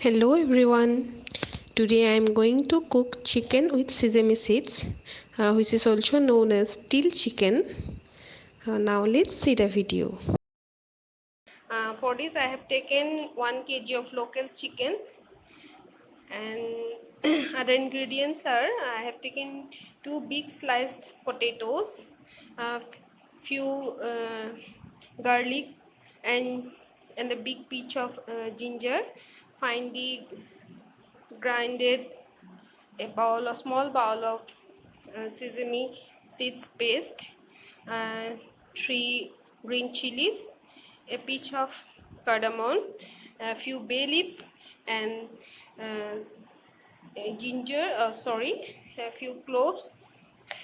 Hello everyone. Today I am going to cook chicken with sesame seeds, which is also known as dill chicken. Now let's see the video. For this I have taken 1 kg of local chicken, and other ingredients are I have taken 2 big sliced potatoes, few garlic, and a big piece of ginger, finely grinded, a small bowl of sesame seeds paste, uh, 3 green chilies, a pinch of cardamom, a few bay leaves, and uh, a few cloves,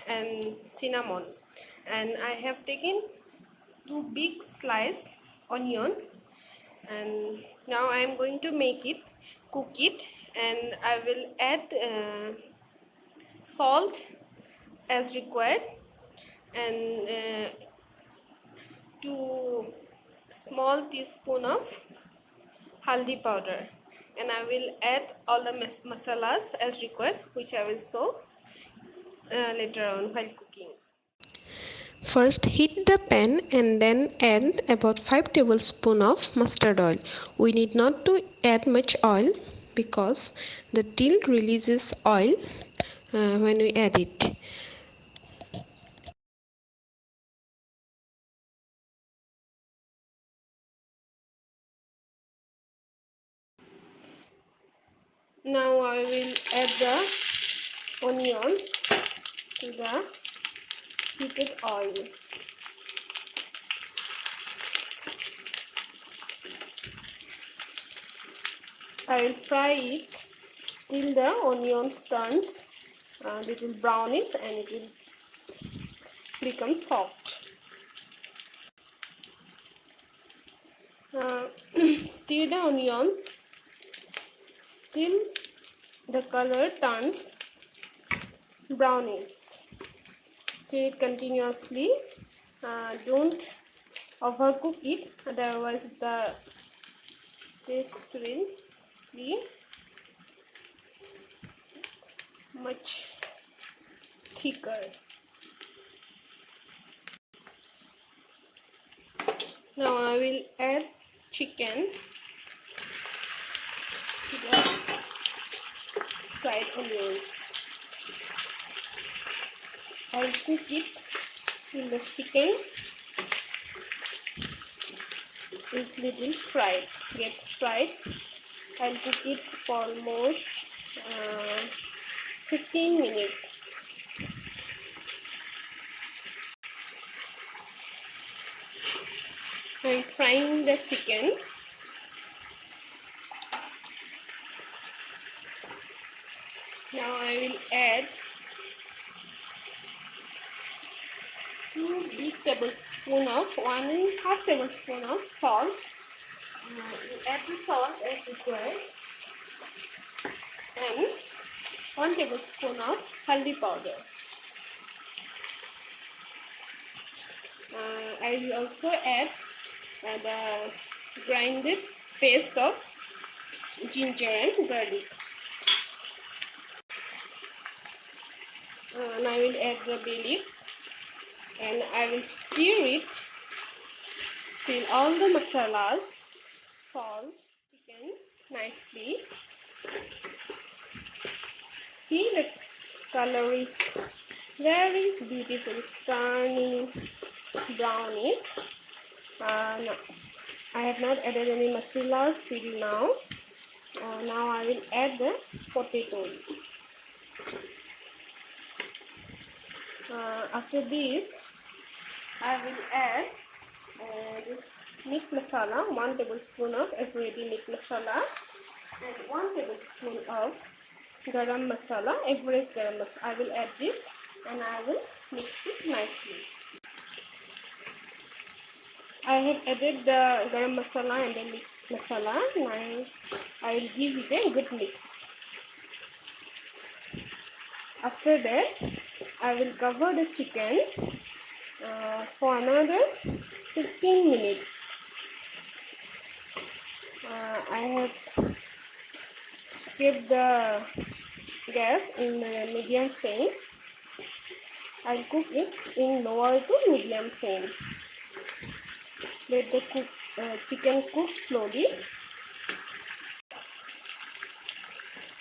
and cinnamon. And I have taken 2 big sliced onion, and now I am going to cook it, and I will add salt as required, and 2 small teaspoon of haldi powder, and I will add all the masalas as required, which I will show later on while cooking. First heat the pan and then add about 5 tablespoons of mustard oil. We need not to add much oil because the dill releases oil when we add it. Now I will add the onion to the heated oil. I will fry it till the onion turns little brownish and it will become soft. Stir the onions till the color turns brownish. Stir it continuously. Don't overcook it, otherwise the taste will be much thicker. Now I will add chicken to the fried onions. I will cook it till the chicken is little fried. Gets fried. I'll cook it for almost 15 minutes. I'm frying the chicken. Now I will add 2 big tablespoons of 1.5 tablespoon of salt. You add the salt as required, and 1 tablespoon of haldi powder. I will also add the grinded paste of ginger and garlic. And I will add the bay leaves, and I will stir it till all the masalas, salt, chicken nicely. See, the color is very beautiful, turning brownish. No, I have not added any masalas till now. Now I will add the potatoes. After this, I will add this meat masala, 1 tablespoon of everyday meat masala, and 1 tablespoon of garam masala, average garam masala. I will add this and I will mix it nicely. I have added the garam masala and the meat masala. Now I will give it a good mix. After that, I will cover the chicken for another 15 minutes. I have keep the gas in medium flame. I'll cook it in lower to medium flame. Let the chicken cook slowly.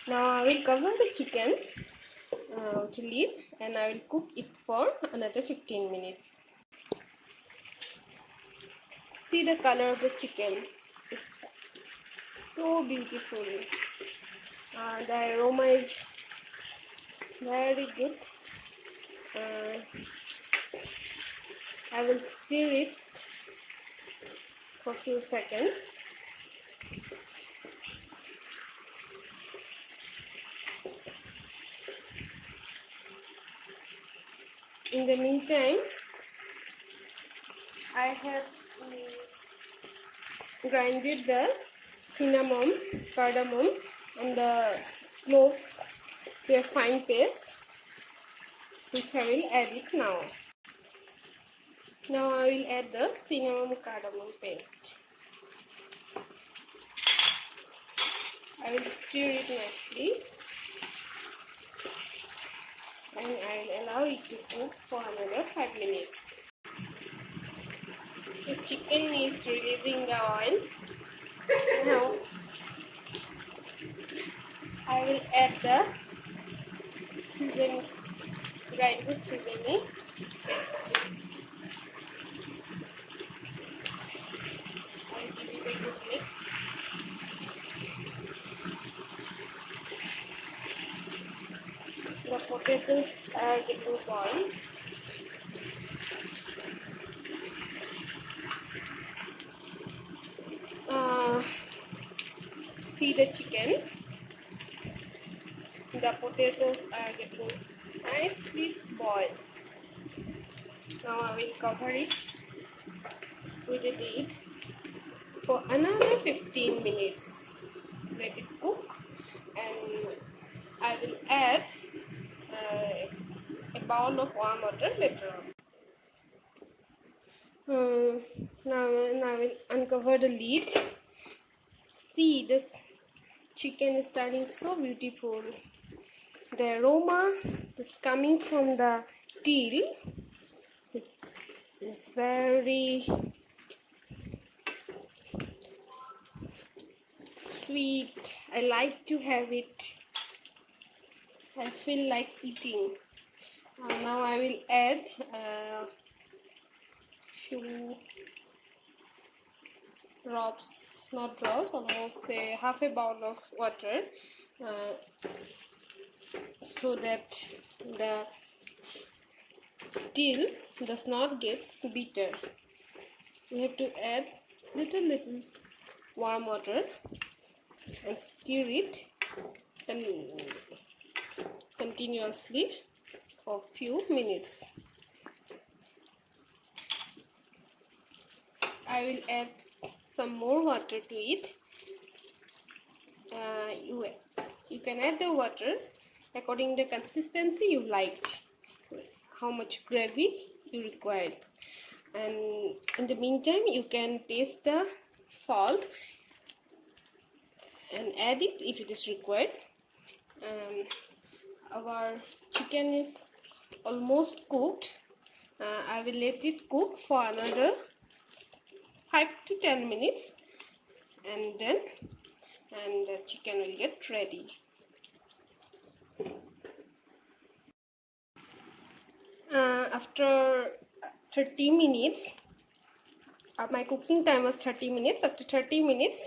Now I will cover the chicken with lid and I will cook it for another 15 minutes. See the color of the chicken. It's so beautiful. The aroma is very good. I will stir it for a few seconds. In the meantime, I have grinded the cinnamon, cardamom and the cloves to a fine paste, which I will add it now. Now I will add the cinnamon cardamom paste. I will stir it nicely and I will allow it to cook for another 5 minutes. The chicken is releasing the oil. Now I will add the grinded seasoning paste. I will give it a good mix. The potatoes are getting boiled. See the chicken. The potatoes are getting nicely boiled. Now I will cover it with a lid for another 15 minutes. Let it cook and I will add a bowl of warm water later on. Now I will uncover the lid. See, the chicken is turning so beautiful. The aroma that's coming from the teal is very sweet. I like to have it. I feel like eating. Now I will add few drops, not drops, almost half a bowl of water, so that the teal does not get bitter. We have to add little warm water and stir it and continuously for few minutes. I will add some more water to it. You can add the water according to the consistency you like, how much gravy you require, and in the meantime you can taste the salt and add it if it is required. Our chicken is almost cooked. I will let it cook for another 5 to 10 minutes and the chicken will get ready. After 30 minutes, my cooking time was 30 minutes. After 30 minutes,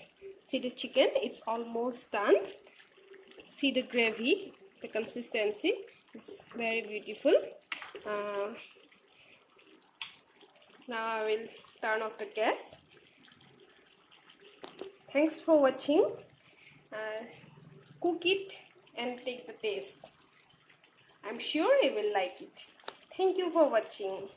see the chicken, it's almost done. See the gravy, the consistency is very beautiful. Now I will turn off the gas. Thanks for watching. Cook it and take the taste. I'm sure you will like it. Thank you for watching.